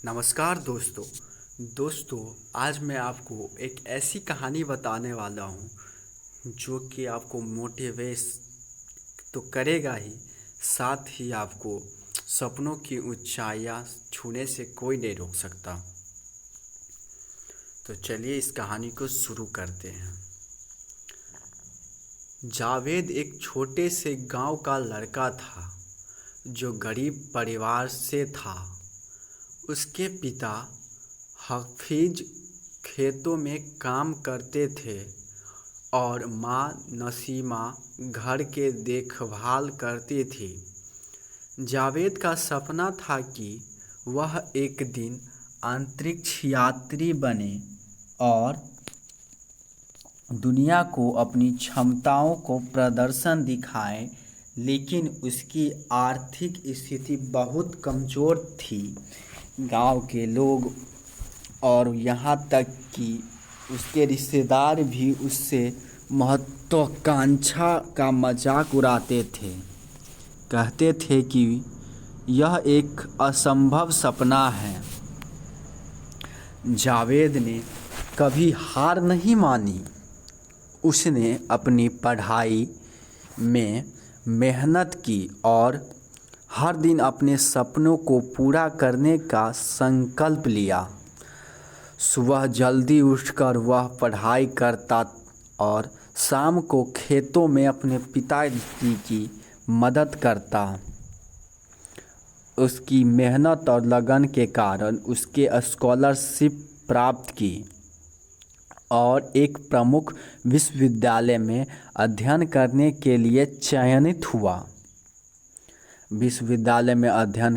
नमस्कार दोस्तों। आज मैं आपको एक ऐसी कहानी बताने वाला हूँ जो कि आपको मोटिवेट तो करेगा ही, साथ ही आपको सपनों की ऊंचाइयाँ छूने से कोई नहीं रोक सकता। तो चलिए इस कहानी को शुरू करते हैं। जावेद एक छोटे से गांव का लड़का था जो गरीब परिवार से था। उसके पिता हफीज खेतों में काम करते थे और माँ नसीमा घर के देखभाल करती थी। जावेद का सपना था कि वह एक दिन अंतरिक्ष यात्री बने और दुनिया को अपनी क्षमताओं को प्रदर्शन दिखाए, लेकिन उसकी आर्थिक स्थिति बहुत कमज़ोर थी। गांव के लोग और यहाँ तक कि उसके रिश्तेदार भी उससे महत्वाकांक्षा का मजाक उड़ाते थे। कहते थे कि यह एक असंभव सपना है। जावेद ने कभी हार नहीं मानी। उसने अपनी पढ़ाई में मेहनत की और हर दिन अपने सपनों को पूरा करने का संकल्प लिया। सुबह जल्दी उठकर वह पढ़ाई करता और शाम को खेतों में अपने पिताजी की मदद करता। उसकी मेहनत और लगन के कारण उसके स्कॉलरशिप प्राप्त की और एक प्रमुख विश्वविद्यालय में अध्ययन करने के लिए चयनित हुआ। विश्वविद्यालय में अध्ययन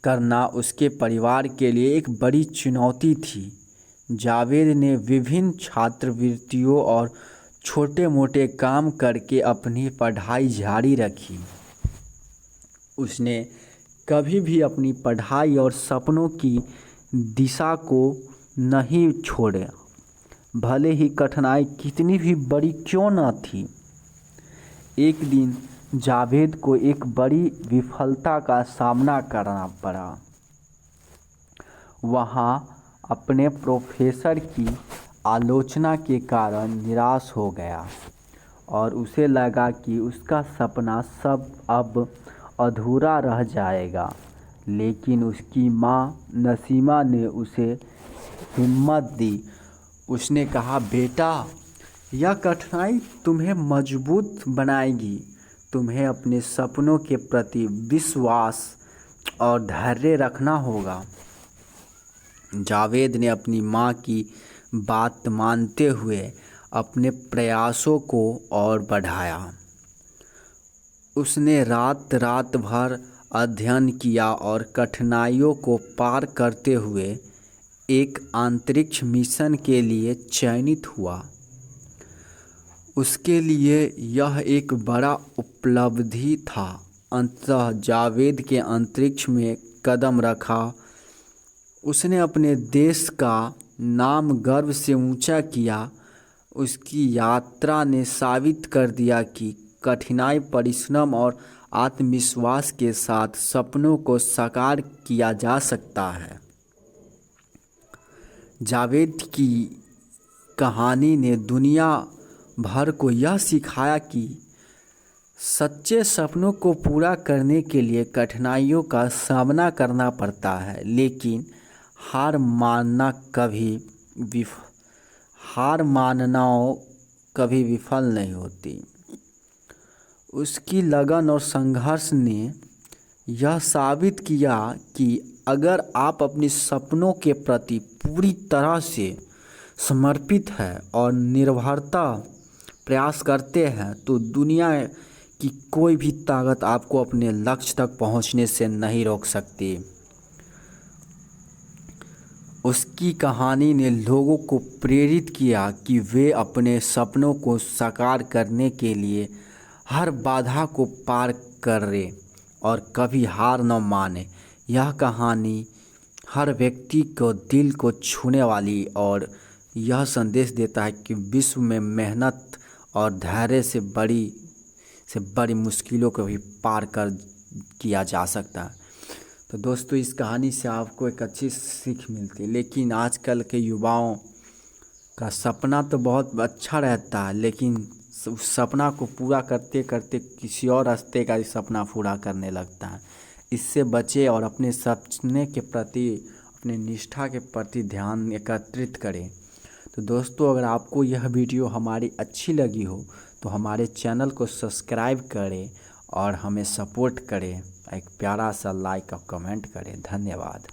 करना उसके परिवार के लिए एक बड़ी चुनौती थी। जावेद ने विभिन्न छात्रवृत्तियों और छोटे मोटे काम करके अपनी पढ़ाई जारी रखी। उसने कभी भी अपनी पढ़ाई और सपनों की दिशा को नहीं छोड़ा, भले ही कठिनाई कितनी भी बड़ी क्यों न थी। एक दिन जावेद को एक बड़ी विफलता का सामना करना पड़ा। वहाँ अपने प्रोफेसर की आलोचना के कारण निराश हो गया और उसे लगा कि उसका सपना सब अब अधूरा रह जाएगा। लेकिन उसकी माँ नसीमा ने उसे हिम्मत दी। उसने कहा, बेटा, यह कठिनाई तुम्हें मजबूत बनाएगी। तुम्हें अपने सपनों के प्रति विश्वास और धैर्य रखना होगा। जावेद ने अपनी माँ की बात मानते हुए अपने प्रयासों को और बढ़ाया। उसने रात भर अध्ययन किया और कठिनाइयों को पार करते हुए एक अंतरिक्ष मिशन के लिए चयनित हुआ। उसके लिए यह एक बड़ा उपलब्धि था। अंततः जावेद के अंतरिक्ष में कदम रखा। उसने अपने देश का नाम गर्व से ऊंचा किया। उसकी यात्रा ने साबित कर दिया कि कठिनाई, परिश्रम और आत्मविश्वास के साथ सपनों को साकार किया जा सकता है। जावेद की कहानी ने दुनिया भर को यह सिखाया कि सच्चे सपनों को पूरा करने के लिए कठिनाइयों का सामना करना पड़ता है, लेकिन हार मानना कभी विफल नहीं होती। उसकी लगन और संघर्ष ने यह साबित किया कि अगर आप अपने सपनों के प्रति पूरी तरह से समर्पित हैं और निर्भरता प्रयास करते हैं तो दुनिया की कोई भी ताकत आपको अपने लक्ष्य तक पहुंचने से नहीं रोक सकती। उसकी कहानी ने लोगों को प्रेरित किया कि वे अपने सपनों को साकार करने के लिए हर बाधा को पार करें और कभी हार न माने। यह कहानी हर व्यक्ति को दिल को छूने वाली और यह संदेश देता है कि विश्व में मेहनत और धैर्य से बड़ी मुश्किलों को भी पार कर किया जा सकता है। तो दोस्तों इस कहानी से आपको एक अच्छी सीख मिलती है। लेकिन आजकल के युवाओं का सपना तो बहुत अच्छा रहता है, लेकिन उस सपना को पूरा करते करते किसी और रास्ते का ही सपना पूरा करने लगता है। इससे बचे और अपने सपने के प्रति, अपने निष्ठा के प्रति ध्यान एकत्रित करें। तो दोस्तों अगर आपको यह वीडियो हमारी अच्छी लगी हो तो हमारे चैनल को सब्सक्राइब करें और हमें सपोर्ट करें, एक प्यारा सा लाइक और कमेंट करें। धन्यवाद।